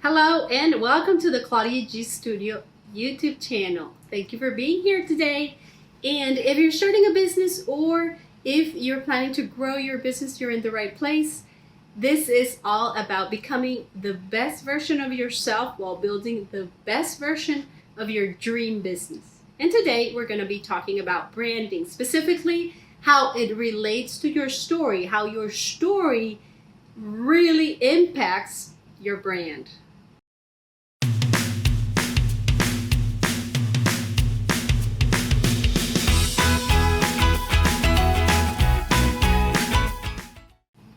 Hello and welcome to the Claudia G Studio YouTube channel. Thank you for being here today. And if you're starting a business or if you're planning to grow your business, you're in the right place. This is all about becoming the best version of yourself while building the best version of your dream business. And today we're going to be talking about branding, specifically how it relates to your story, how your story really impacts your brand.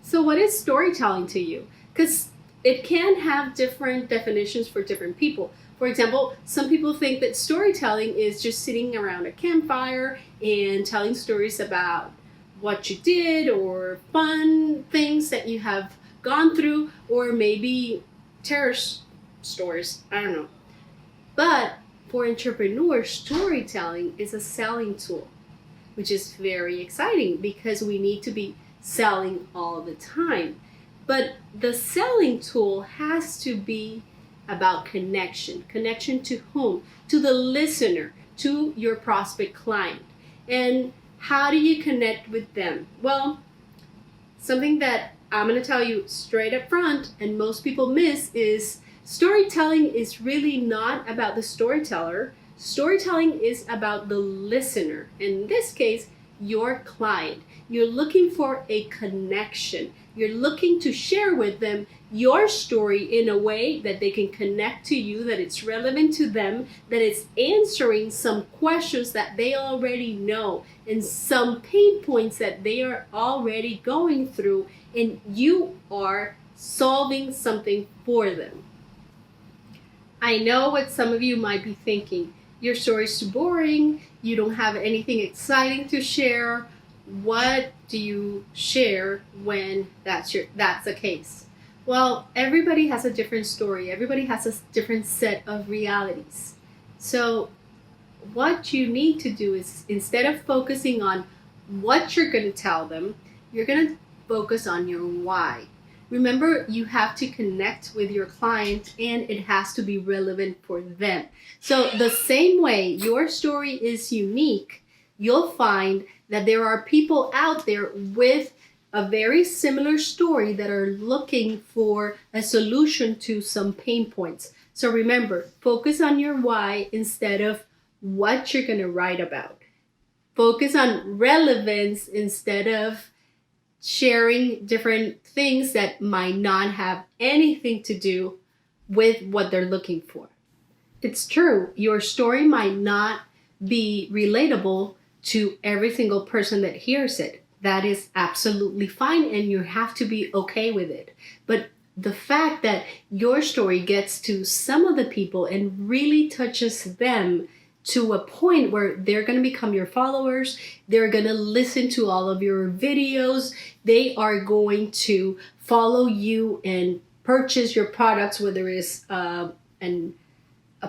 So what is storytelling to you? Because it can have different definitions for different people. For example, some people think that storytelling is just sitting around a campfire and telling stories about what you did or fun things that you have gone through, or maybe terror stories. I don't know. But for entrepreneurs, storytelling is a selling tool, which is very exciting because we need to be selling all the time. But the selling tool has to be about connection. Connection to whom? To the listener, to your prospect client. And how do you connect with them? Well, something that I'm going to tell you straight up front and most people miss is storytelling is really not about the storyteller. Storytelling is about the listener. In this case, your client. You're looking for a connection. You're looking to share with them your story in a way that they can connect to you, that it's relevant to them, that it's answering some questions that they already know and some pain points that they are already going through, and you are solving something for them. I know what some of you might be thinking. Your story's too boring. You don't have anything exciting to share. What do you share when that's the case? Well, everybody has a different story. Everybody has a different set of realities. So what you need to do is, instead of focusing on what you're going to tell them, you're going to focus on your why. Remember, you have to connect with your client and it has to be relevant for them. So the same way your story is unique, you'll find that there are people out there with a very similar story that are looking for a solution to some pain points. So remember, focus on your why instead of what you're going to write about. Focus on relevance instead of sharing different things that might not have anything to do with what they're looking for. It's true, your story might not be relatable to every single person that hears it. That is absolutely fine, and you have to be okay with it. But the fact that your story gets to some of the people and really touches them to a point where they're going to become your followers, they're going to listen to all of your videos, they are going to follow you and purchase your products, whether it's a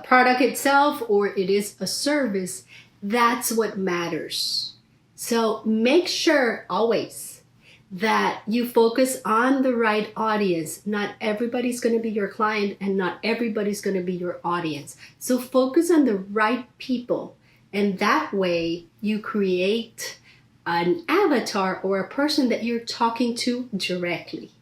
product itself or it is a service. That's what matters. So make sure always that you focus on the right audience. Not everybody's going to be your client and not everybody's going to be your audience. So focus on the right people, and that way you create an avatar or a person that you're talking to directly.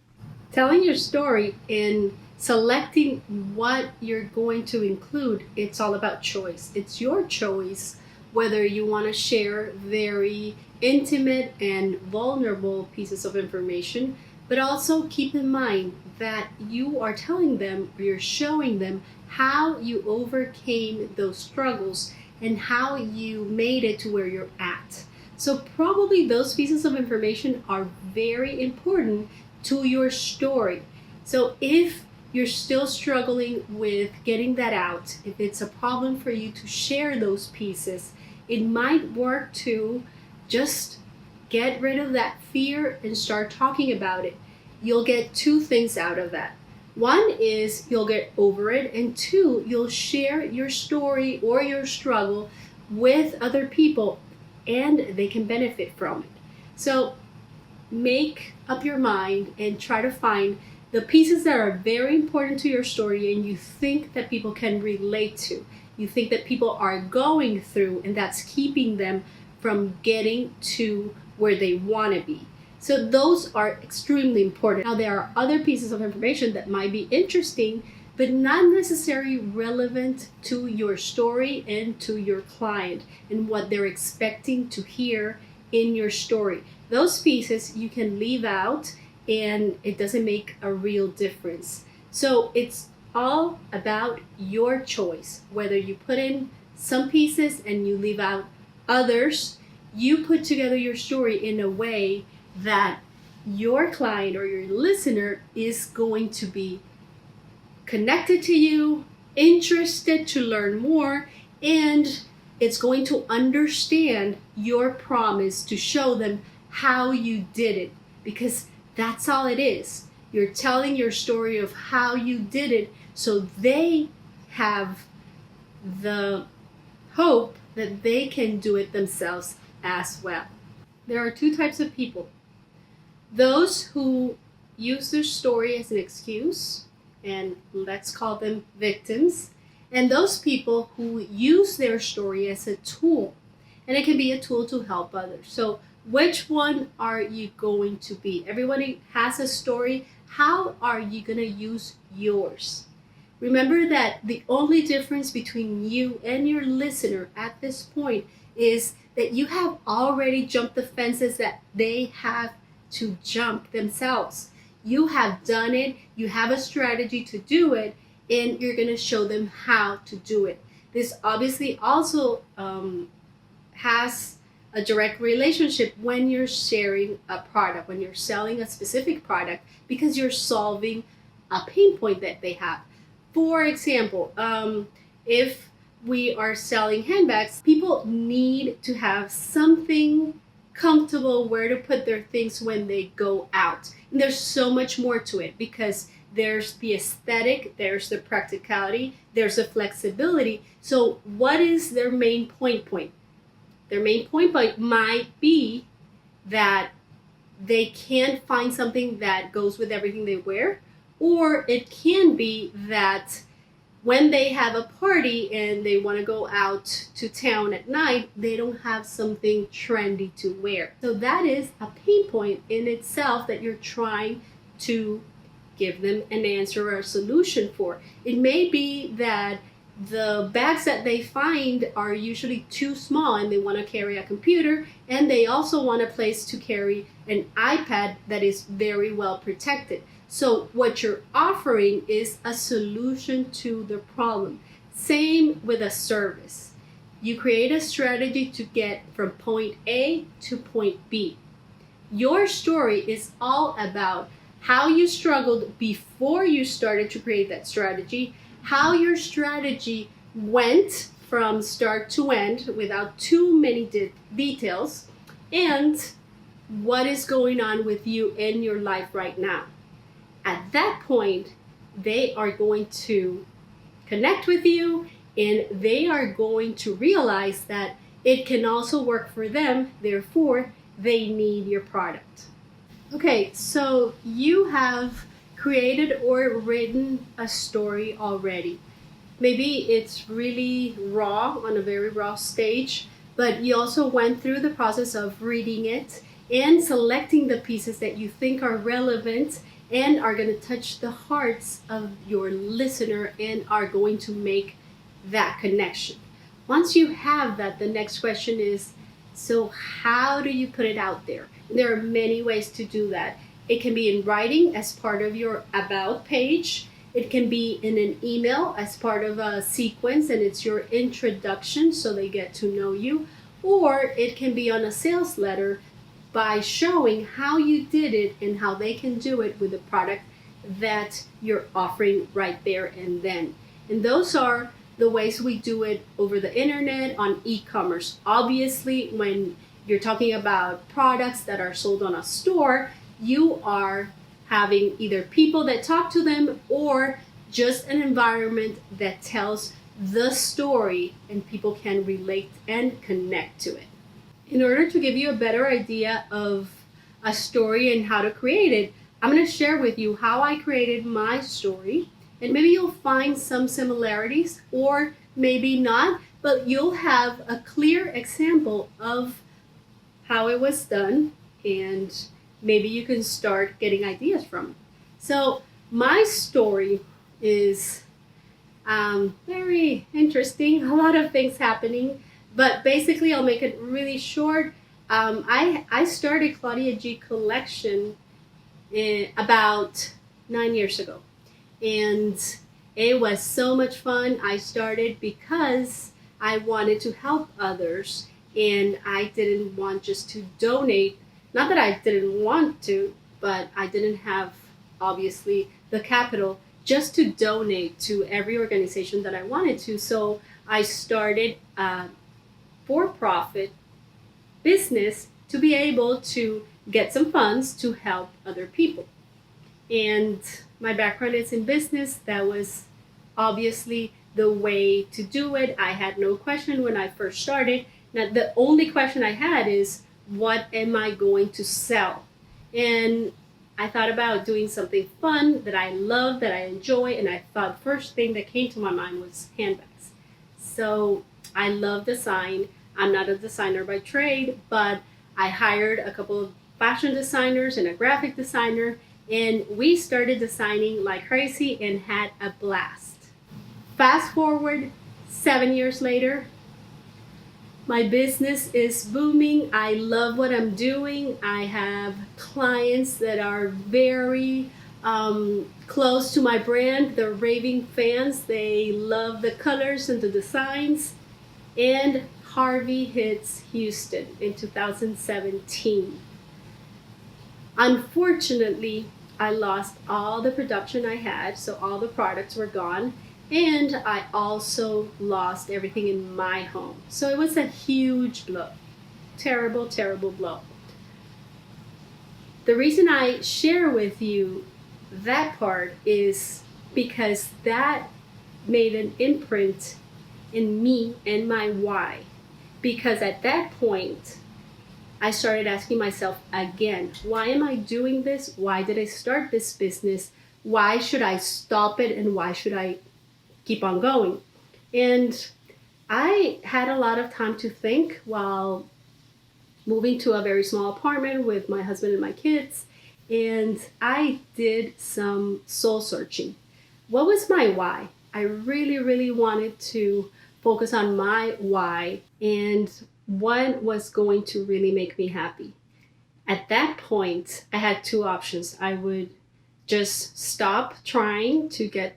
Telling your story and selecting what you're going to include, it's all about choice. It's your choice whether you want to share very intimate and vulnerable pieces of information, but also keep in mind that you are telling them, or you're showing them how you overcame those struggles and how you made it to where you're at. So probably those pieces of information are very important to your story. So if you're still struggling with getting that out, if it's a problem for you to share those pieces, it might work to just get rid of that fear and start talking about it. You'll get two things out of that. One is you'll get over it, and two, you'll share your story or your struggle with other people and they can benefit from it. So make up your mind and try to find the pieces that are very important to your story and you think that people can relate to, you think that people are going through, and that's keeping them from getting to where they want to be. So those are extremely important. Now, there are other pieces of information that might be interesting, but not necessarily relevant to your story and to your client and what they're expecting to hear in your story. Those pieces you can leave out, and it doesn't make a real difference. So it's all about your choice, whether you put in some pieces and you leave out others. You put together your story in a way that your client or your listener is going to be connected to you, interested to learn more, and it's going to understand your promise to show them how you did it, because that's all it is. You're telling your story of how you did it, so they have the hope that they can do it themselves as well. There are two types of people. Those who use their story as an excuse, and let's call them victims, and those people who use their story as a tool, and it can be a tool to help others. So which one are you going to be? Everybody has a story. How are you going to use yours? Remember that the only difference between you and your listener at this point is that you have already jumped the fences that they have to jump themselves. You have done it, you have a strategy to do it, and you're going to show them how to do it. This obviously also has a direct relationship when you're sharing a product, when you're selling a specific product, because you're solving a pain point that they have. For example, if we are selling handbags, people need to have something comfortable where to put their things when they go out. And there's so much more to it, because there's the aesthetic, there's the practicality, there's the flexibility. So what is their main point? Their main point might be that they can't find something that goes with everything they wear, or it can be that when they have a party and they want to go out to town at night, they don't have something trendy to wear. So that is a pain point in itself that you're trying to give them an answer or a solution for. It may be that the bags that they find are usually too small and they want to carry a computer, and they also want a place to carry an iPad that is very well protected. So what you're offering is a solution to the problem. Same with a service. You create a strategy to get from point A to point B. Your story is all about how you struggled before you started to create that strategy, how your strategy went from start to end without too many details, and what is going on with you in your life right now. At that point, they are going to connect with you, and they are going to realize that it can also work for them. Therefore, they need your product. Okay, so you have created or written a story already. Maybe it's really raw, on a very raw stage, but you also went through the process of reading it and selecting the pieces that you think are relevant and are going to touch the hearts of your listener and are going to make that connection. Once you have that, the next question is, so how do you put it out there? There are many ways to do that. It can be in writing as part of your about page. It can be in an email as part of a sequence, and it's your introduction so they get to know you. Or it can be on a sales letter by showing how you did it and how they can do it with the product that you're offering right there and then. And those are the ways we do it over the internet, on e-commerce. Obviously, when you're talking about products that are sold on a store, you are having either people that talk to them or just an environment that tells the story and people can relate and connect to it. In order to give you a better idea of a story and how to create it, I'm going to share with you how I created my story, and maybe you'll find some similarities or maybe not, but you'll have a clear example of how it was done, and maybe you can start getting ideas from it. So, my story is very interesting, a lot of things happening, but basically, I'll make it really short. I started Claudia G Collection about 9 years ago, and it was so much fun. I started because I wanted to help others, and I didn't want just to donate. Not that I didn't want to, but I didn't have, obviously, the capital just to donate to every organization that I wanted to. So I started a for-profit business to be able to get some funds to help other people. And my background is in business. That was obviously the way to do it. I had no question when I first started. Now, the only question I had is, what am I going to sell? And I thought about doing something fun that I love, that I enjoy, and I thought the first thing that came to my mind was handbags. So I love design. I'm not a designer by trade, but I hired a couple of fashion designers and a graphic designer, and we started designing like crazy and had a blast. Fast forward 7 years later, my business is booming. I love what I'm doing. I have clients that are very close to my brand. They're raving fans. They love the colors and the designs. And Harvey hits Houston in 2017. Unfortunately, I lost all the production I had, so all the products were gone. And I also lost everything in my home. So it was a huge blow. Terrible, terrible blow. The reason I share with you that part is because that made an imprint in me and my why. Because at that point, I started asking myself again, why am I doing this? Why did I start this business? Why should I stop it? And why should I keep on going? And I had a lot of time to think while moving to a very small apartment with my husband and my kids. And I did some soul searching. What was my why? I really, really wanted to focus on my why and what was going to really make me happy. At that point, I had two options. I would just stop trying to get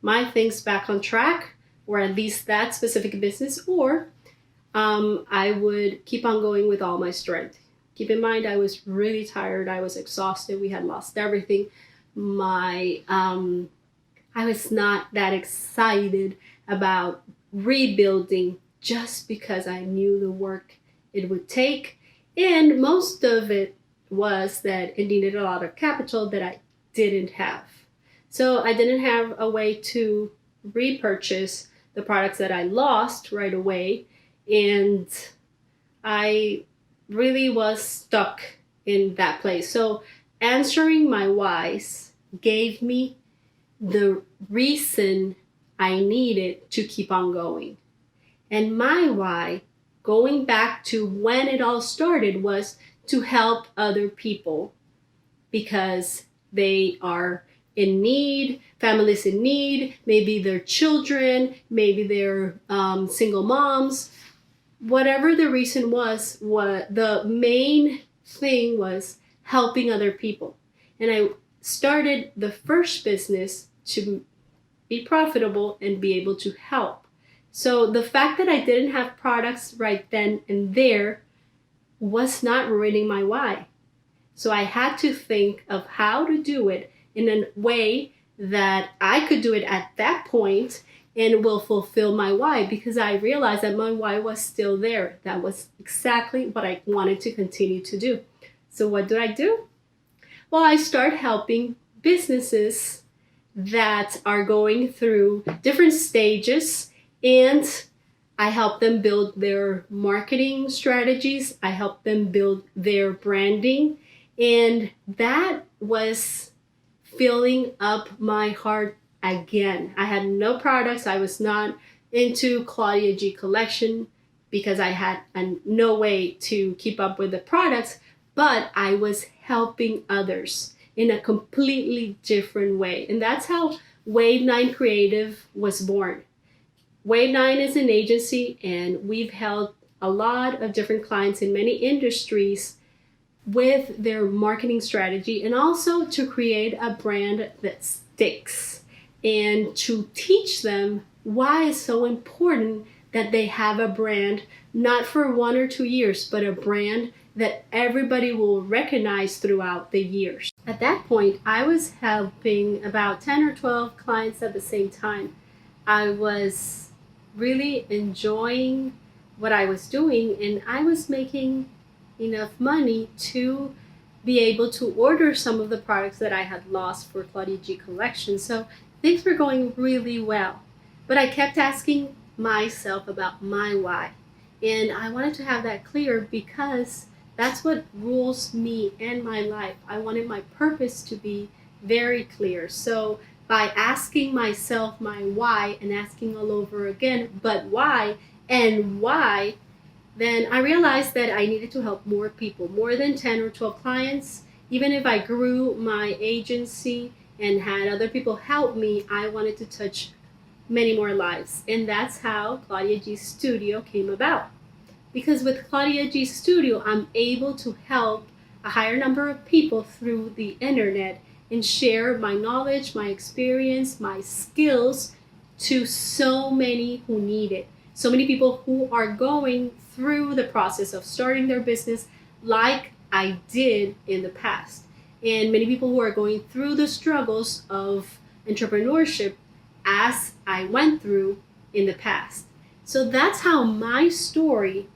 my things back on track, or at least that specific business, or I would keep on going with all my strength. Keep in mind, I was really tired. I was exhausted. We had lost everything. I was not that excited about rebuilding just because I knew the work it would take. And most of it was that it needed a lot of capital that I didn't have. So I didn't have a way to repurchase the products that I lost right away. And I really was stuck in that place. So answering my whys gave me the reason I needed to keep on going. And my why, going back to when it all started, was to help other people because they are in need, families in need, maybe their children, maybe they're single moms. Whatever the reason was, what the main thing was helping other people. And I started the first business to be profitable and be able to help. So the fact that I didn't have products right then and there was not ruining my why. So I had to think of how to do it in a way that I could do it at that point and will fulfill my why, because I realized that my why was still there. That was exactly what I wanted to continue to do. So what do I do? Well, I start helping businesses that are going through different stages, and I help them build their marketing strategies. I help them build their branding. And that was filling up my heart again. I had no products. I was not into Claudia G collection because I had no way to keep up with the products, but I was helping others in a completely different way. And that's how Wave 9 Creative was born. Wave 9 is an agency, and we've helped a lot of different clients in many industries with their marketing strategy, and also to create a brand that sticks, and to teach them why it's so important that they have a brand, not for 1 or 2 years, but a brand that everybody will recognize throughout the years. At that point, I was helping about 10 or 12 clients at the same time. I was really enjoying what I was doing, and I was making enough money to be able to order some of the products that I had lost for Claudia G collection. So things were going really well. But I kept asking myself about my why. And I wanted to have that clear because that's what rules me and my life. I wanted my purpose to be very clear. So by asking myself my why and asking all over again, but why and why, then I realized that I needed to help more people, more than 10 or 12 clients. Even if I grew my agency and had other people help me, I wanted to touch many more lives. And that's how Claudia G Studio came about. Because with Claudia G Studio, I'm able to help a higher number of people through the internet and share my knowledge, my experience, my skills to so many who need it. So many people who are going through the process of starting their business like I did in the past. And many people who are going through the struggles of entrepreneurship as I went through in the past. So that's how my story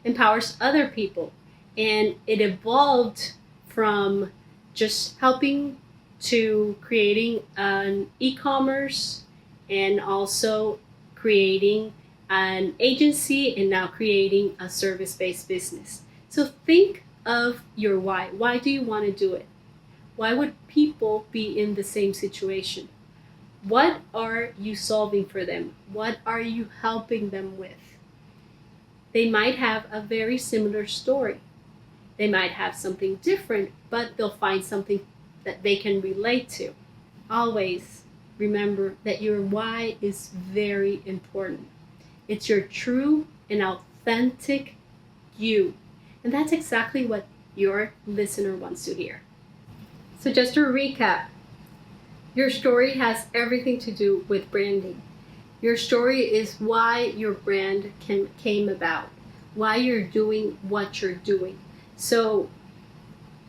empowers other people. And it evolved from just helping to creating an e-commerce, and also creating an agency, and now creating a service-based business. So think of your why. Why do you want to do it? Why would people be in the same situation? What are you solving for them? What are you helping them with? They might have a very similar story. They might have something different, but they'll find something that they can relate to. Always remember that your why is very important. It's your true and authentic you. And that's exactly what your listener wants to hear. So just to recap, your story has everything to do with branding. Your story is why your brand came about, why you're doing what you're doing. So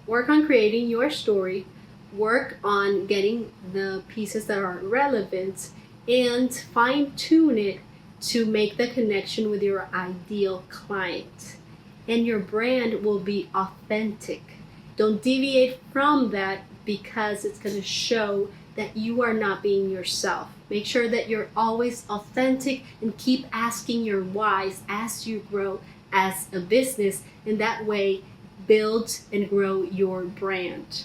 work on creating your story, work on getting the pieces that are relevant, and fine-tune it to make the connection with your ideal client. And your brand will be authentic. Don't deviate from that, because it's going to show that you are not being yourself. Make sure that you're always authentic and keep asking your whys as you grow as a business, and that way build and grow your brand.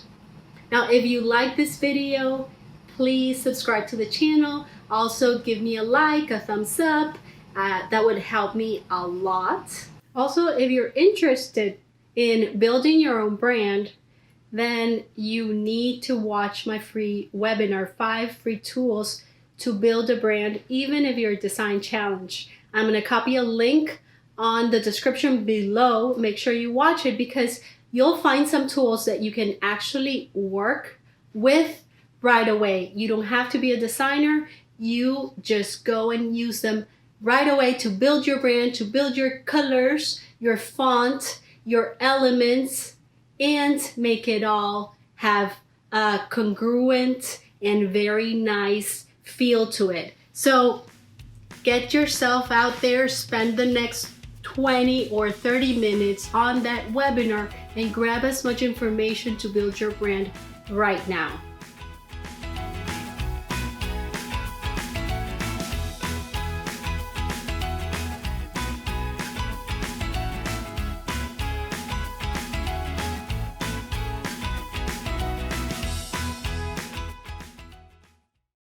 Now, if you like this video, please subscribe to the channel. Also, give me a like, a thumbs up. That would help me a lot. Also, if you're interested in building your own brand, then you need to watch my free webinar, 5 free tools to build a brand, even if you're a design challenge. I'm going to copy a link on the description below. Make sure you watch it, because you'll find some tools that you can actually work with right away. You don't have to be a designer. You just go and use them right away to build your brand, to build your colors, your font, your elements, and make it all have a congruent and very nice feel to it. So get yourself out there, spend the next 20 or 30 minutes on that webinar, and grab as much information to build your brand right now.